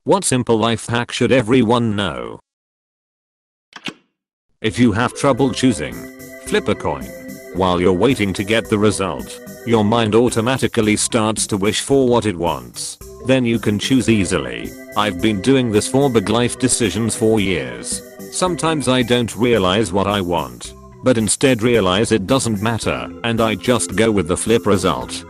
What simple life hack should everyone know? If you have trouble choosing, flip a coin. While you're waiting to get the result, your mind automatically starts to wish for what it wants. Then you can choose easily. I've been doing this for big life decisions for years. Sometimes I don't realize what I want, but instead realize it doesn't matter and I just go with the flip result.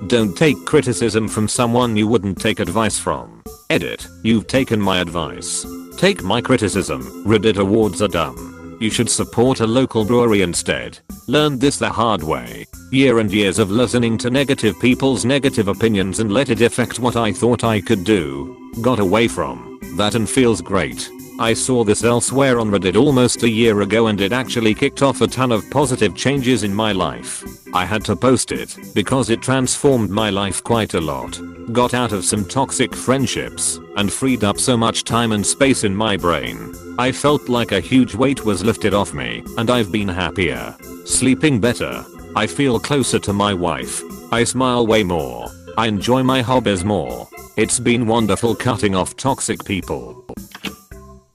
Don't take criticism from someone you wouldn't take advice from. Edit. You've taken my advice. Take my criticism. Reddit awards are dumb. You should support a local brewery instead. Learned this the hard way. Year and years of listening to negative people's negative opinions and let it affect what I thought I could do. Got away from that and feels great. I saw this elsewhere on Reddit almost a year ago and it actually kicked off a ton of positive changes in my life. I had to post it because it transformed my life quite a lot. Got out of some toxic friendships and freed up so much time and space in my brain. I felt like a huge weight was lifted off me and I've been happier, sleeping better. I feel closer to my wife. I smile way more. I enjoy my hobbies more. It's been wonderful cutting off toxic people.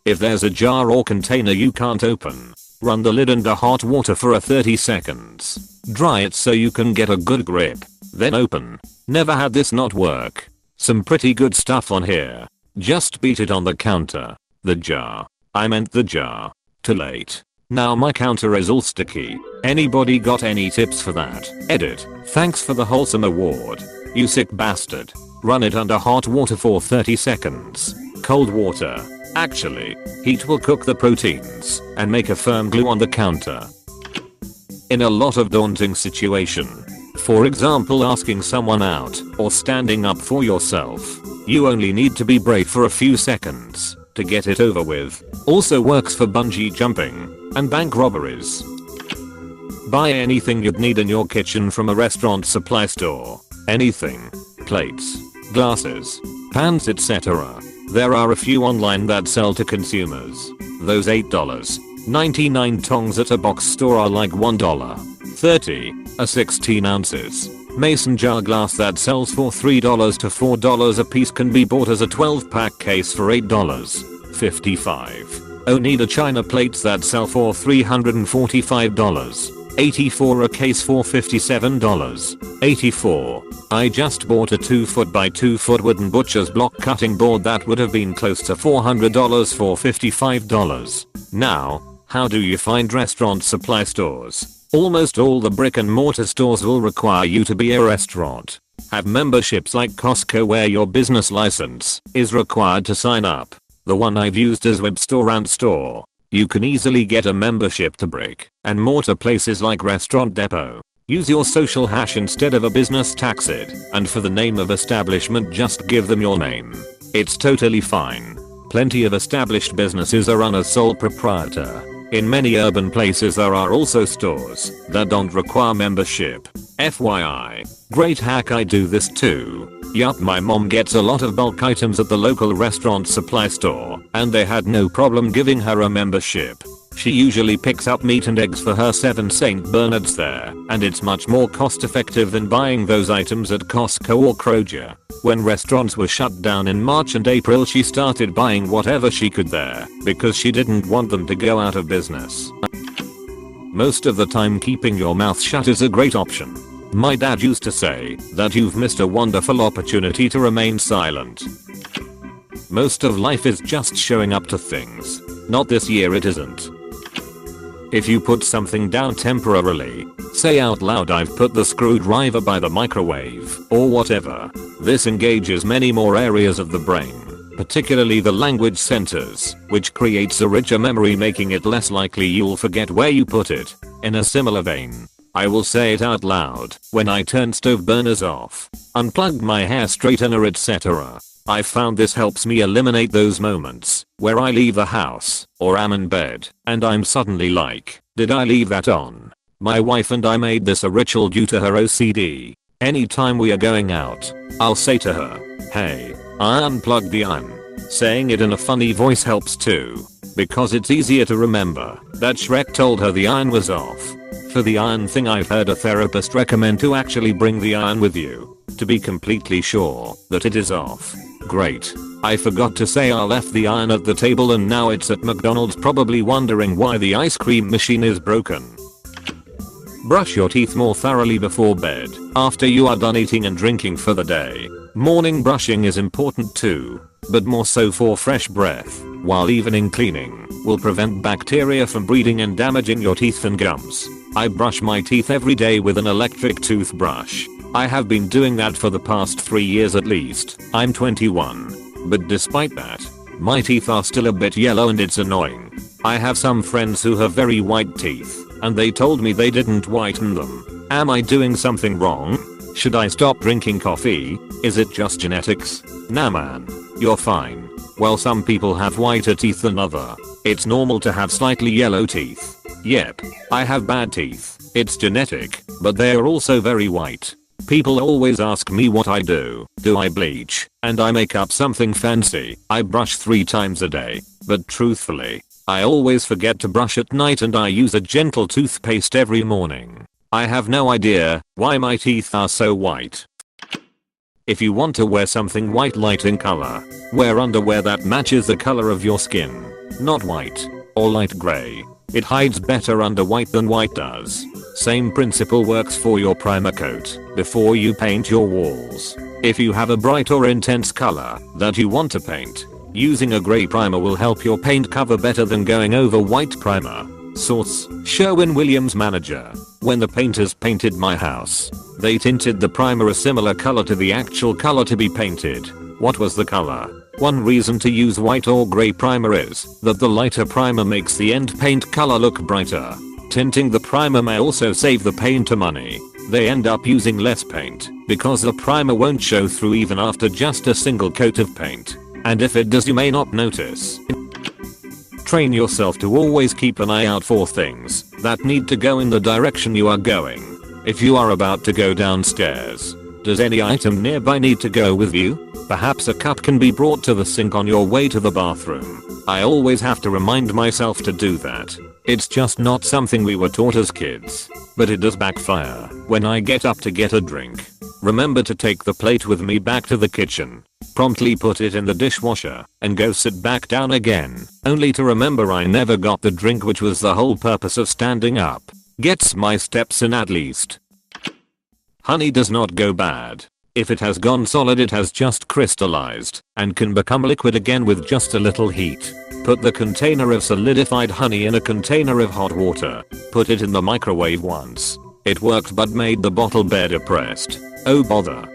If there's a jar or container you can't open, run the lid under hot water for 30 seconds. Dry it so you can get a good grip. Then open. Never had this not work. Some pretty good stuff on here. Just beat it on the counter. The jar. I meant the jar. Too late. Now my counter is all sticky. Anybody got any tips for that? Edit. Thanks for the wholesome award. You sick bastard. Run it under hot water for 30 seconds. Cold water. Actually, heat will cook the proteins and make a firm glue on the counter. In a lot of daunting situation, for example asking someone out or standing up for yourself, you only need to be brave for a few seconds to get it over with. Also works for bungee jumping and bank robberies. Buy anything you'd need in your kitchen from a restaurant supply store. Anything. Plates, glasses, pans, etc. There are a few online that sell to consumers. Those $8.99 tongs at a box store are like $1.30 a 16 ounces. Mason jar glass that sells for $3 to $4 a piece can be bought as a 12-pack case for $8.55. Oneida china plates that sell for $345. 84 a case for $57.84. I just bought a 2-foot by 2-foot wooden butcher's block cutting board that would have been close to $400 for $55. Now, how do you find restaurant supply stores? Almost all the brick and mortar stores will require you to be a restaurant. Have memberships like Costco where your business license is required to sign up. The one I've used is Webstore Store. You can easily get a membership to brick and mortar places like Restaurant Depot. Use your social hash instead of a business taxid, and for the name of establishment just give them your name. It's totally fine. Plenty of established businesses are run as sole proprietor. In many urban places there are also stores that don't require membership. FYI. Great hack, I do this too. Yup, my mom gets a lot of bulk items at the local restaurant supply store, and they had no problem giving her a membership. She usually picks up meat and eggs for her 7 St. Bernards there, and it's much more cost effective than buying those items at Costco or Kroger. When restaurants were shut down in March and April, she started buying whatever she could there because she didn't want them to go out of business. Most of the time keeping your mouth shut is a great option. My dad used to say that you've missed a wonderful opportunity to remain silent. Most of life is just showing up to things. Not this year, it isn't. If you put something down temporarily, say out loud, I've put the screwdriver by the microwave, or whatever. This engages many more areas of the brain, particularly the language centers, which creates a richer memory, making it less likely you'll forget where you put it. In a similar vein, I will say it out loud when I turn stove burners off, unplug my hair straightener, etc. I found this helps me eliminate those moments where I leave the house or am in bed and I'm suddenly like, did I leave that on? My wife and I made this a ritual due to her OCD. Anytime we are going out, I'll say to her, hey, I unplugged the iron. Saying it in a funny voice helps too, because it's easier to remember that Shrek told her the iron was off. For the iron thing, I've heard a therapist recommend to actually bring the iron with you to be completely sure that it is off. Great. I forgot to say I left the iron at the table and now it's at McDonald's, probably wondering why the ice cream machine is broken. Brush your teeth more thoroughly before bed, after you are done eating and drinking for the day. Morning brushing is important too, but more so for fresh breath, while evening cleaning will prevent bacteria from breeding and damaging your teeth and gums. I brush my teeth every day with an electric toothbrush. I have been doing that for the past 3 years at least. I'm 21. But despite that, my teeth are still a bit yellow and it's annoying. I have some friends who have very white teeth, and they told me they didn't whiten them. Am I doing something wrong? Should I stop drinking coffee? Is it just genetics? Nah man, you're fine. Well, some people have whiter teeth than other. It's normal to have slightly yellow teeth. Yep, I have bad teeth. It's genetic, but they are also very white. People always ask me what I do. Do I bleach? And I make up something fancy. I brush 3 times a day, but truthfully, I always forget to brush at night and I use a gentle toothpaste every morning. I have no idea why my teeth are so white. If you want to wear something white light in color, wear underwear that matches the color of your skin. Not white or light gray. It hides better under white than white does. Same principle works for your primer coat before you paint your walls. If you have a bright or intense color that you want to paint, using a gray primer will help your paint cover better than going over white primer. Source: Sherwin-Williams manager. When the painters painted my house, they tinted the primer a similar color to the actual color to be painted. What was the color? One reason to use white or gray primer is that the lighter primer makes the end paint color look brighter. Tinting the primer may also save the painter money. They end up using less paint because the primer won't show through even after just a single coat of paint. And if it does, you may not notice. Train yourself to always keep an eye out for things that need to go in the direction you are going. If you are about to go downstairs, does any item nearby need to go with you? Perhaps a cup can be brought to the sink on your way to the bathroom. I always have to remind myself to do that. It's just not something we were taught as kids, but it does backfire when I get up to get a drink. Remember to take the plate with me back to the kitchen. Promptly put it in the dishwasher and go sit back down again, only to remember I never got the drink, which was the whole purpose of standing up. Gets my steps in at least. Honey does not go bad. If it has gone solid, it has just crystallized and can become liquid again with just a little heat. Put the container of solidified honey in a container of hot water. Put it in the microwave once. It worked but made the bottle bed depressed. Oh bother.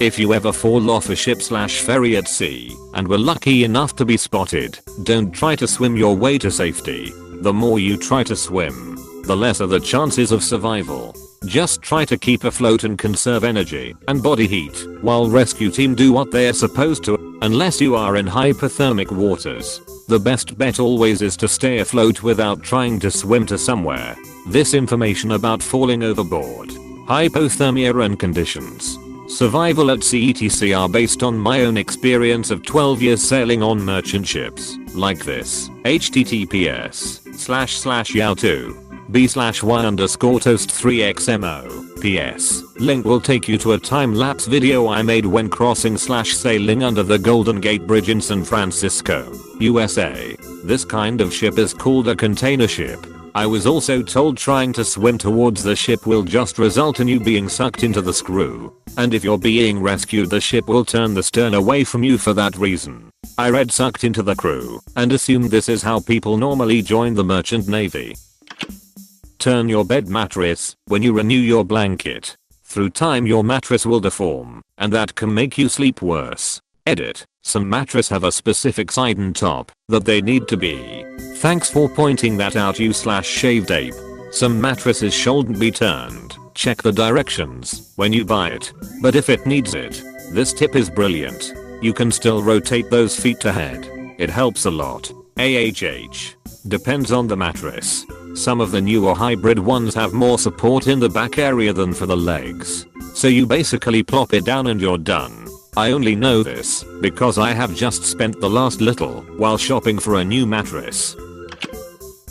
If you ever fall off a ship/ferry at sea and were lucky enough to be spotted, don't try to swim your way to safety. The more you try to swim, the less are the chances of survival. Just try to keep afloat and conserve energy and body heat while rescue team do what they're supposed to, unless you are in hypothermic waters. The best bet always is to stay afloat without trying to swim to somewhere. This information about falling overboard, hypothermia and conditions, survival at sea etc. are based on my own experience of 12 years sailing on merchant ships like this. https://yao2b/y_toast3xmo. PS. Link will take you to a time-lapse video I made when crossing/sailing under the Golden Gate Bridge in San Francisco, USA. This kind of ship is called a container ship. I was also told trying to swim towards the ship will just result in you being sucked into the screw, and if you're being rescued the ship will turn the stern away from you for that reason. I read sucked into the crew and assumed this is how people normally join the merchant navy. Turn your bed mattress when you renew your blanket. Through time your mattress will deform, and that can make you sleep worse. Edit. Some mattresses have a specific side and top that they need to be. Thanks for pointing that out you/shaved ape. Some mattresses shouldn't be turned. Check the directions when you buy it. But if it needs it, this tip is brilliant. You can still rotate those feet to head. It helps a lot. AHH. Depends on the mattress. Some of the newer hybrid ones have more support in the back area than for the legs. So you basically plop it down and you're done. I only know this because I have just spent the last little while shopping for a new mattress.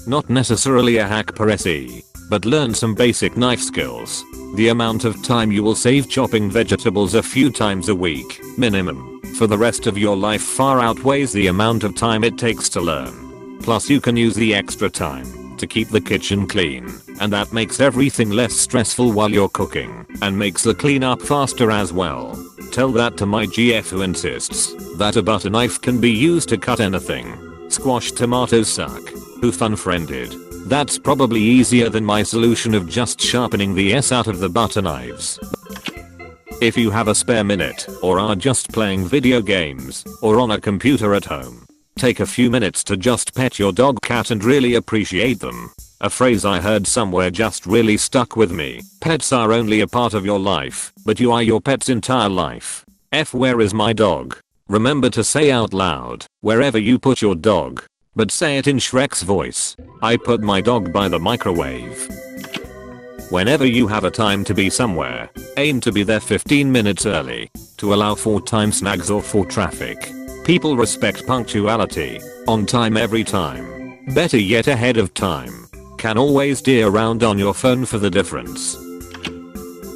Not necessarily a hack per se, but learn some basic knife skills. The amount of time you will save chopping vegetables a few times a week, minimum. for the rest of your life far outweighs the amount of time it takes to learn. Plus you can use the extra time to keep the kitchen clean, and that makes everything less stressful while you're cooking and makes the cleanup faster as well. Tell that to my GF who insists that a butter knife can be used to cut anything. Squash tomatoes suck. Who fun-friended? That's probably easier than my solution of just sharpening the S out of the butter knives. If you have a spare minute or are just playing video games or on a computer at home, take a few minutes to just pet your dog, cat and really appreciate them. A phrase I heard somewhere just really stuck with me. Pets are only a part of your life, but you are your pet's entire life. Where is my dog? Remember to say out loud wherever you put your dog, but say it in Shrek's voice. I put my dog by the microwave. Whenever you have a time to be somewhere, aim to be there 15 minutes early to allow for time snags or for traffic. People respect punctuality. On time every time. Better yet ahead of time. Can always steer around on your phone for the difference.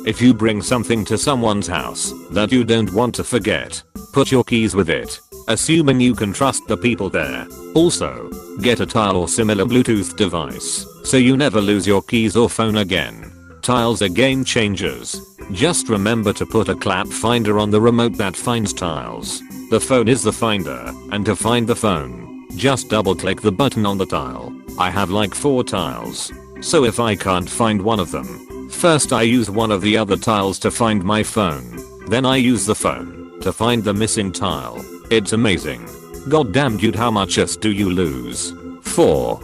If you bring something to someone's house that you don't want to forget, put your keys with it, assuming you can trust the people there. Also, get a tile or similar Bluetooth device so you never lose your keys or phone again. Tiles are game changers. Just remember to put a clap finder on the remote that finds tiles. The phone is the finder, and to find the phone, just double click the button on the tile. I have like 4 tiles, so if I can't find one of them, first I use one of the other tiles to find my phone, then I use the phone to find the missing tile. It's amazing. Goddamn dude, how much S do you lose? 4.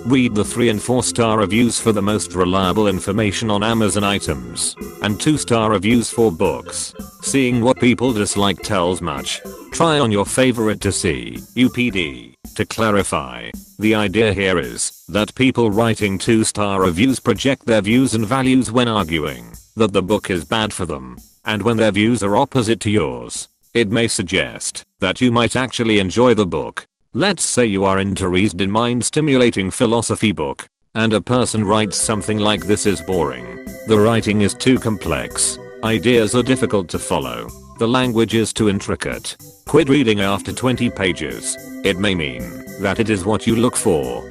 Read the 3 and 4 star reviews for the most reliable information on Amazon items, and 2 star reviews for books. Seeing what people dislike tells much. Try on your favorite to see. UPD. To clarify, the idea here is that people writing 2 star reviews project their views and values when arguing that the book is bad for them, and when their views are opposite to yours, it may suggest that you might actually enjoy the book. Let's say you are interested in mind-stimulating philosophy book, and a person writes something like, "This is boring. The writing is too complex. Ideas are difficult to follow. The language is too intricate. Quit reading after 20 pages. It may mean that it is what you look for.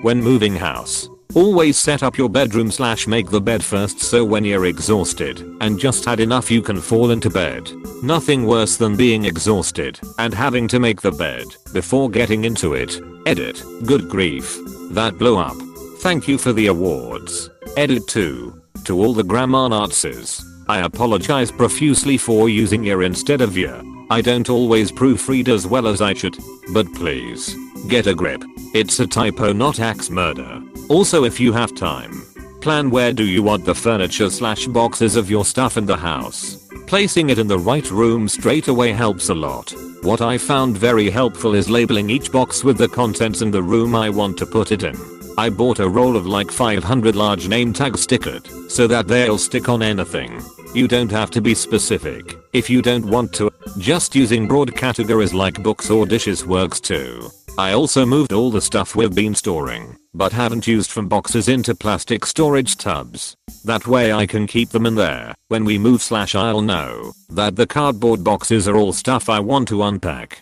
When moving house, always set up your bedroom / make the bed first, so when you're exhausted and just had enough you can fall into bed. Nothing worse than being exhausted and having to make the bed before getting into it. Edit. Good grief. That blew up. Thank you for the awards. Edit 2. To all the grammar Nazis, I apologize profusely for using your instead of your. I don't always proofread as well as I should, but please, get a grip. It's a typo, not axe murder. Also, if you have time, plan where do you want the furniture / boxes of your stuff in the house. Placing it in the right room straight away helps a lot. What I found very helpful is labeling each box with the contents in the room I want to put it in. I bought a roll of like 500 large name tags stickered so that they'll stick on anything. You don't have to be specific if you don't want to. Just using broad categories like books or dishes works too. I also moved all the stuff we've been storing but haven't used from boxes into plastic storage tubs. That way I can keep them in there when we move / I'll know that the cardboard boxes are all stuff I want to unpack.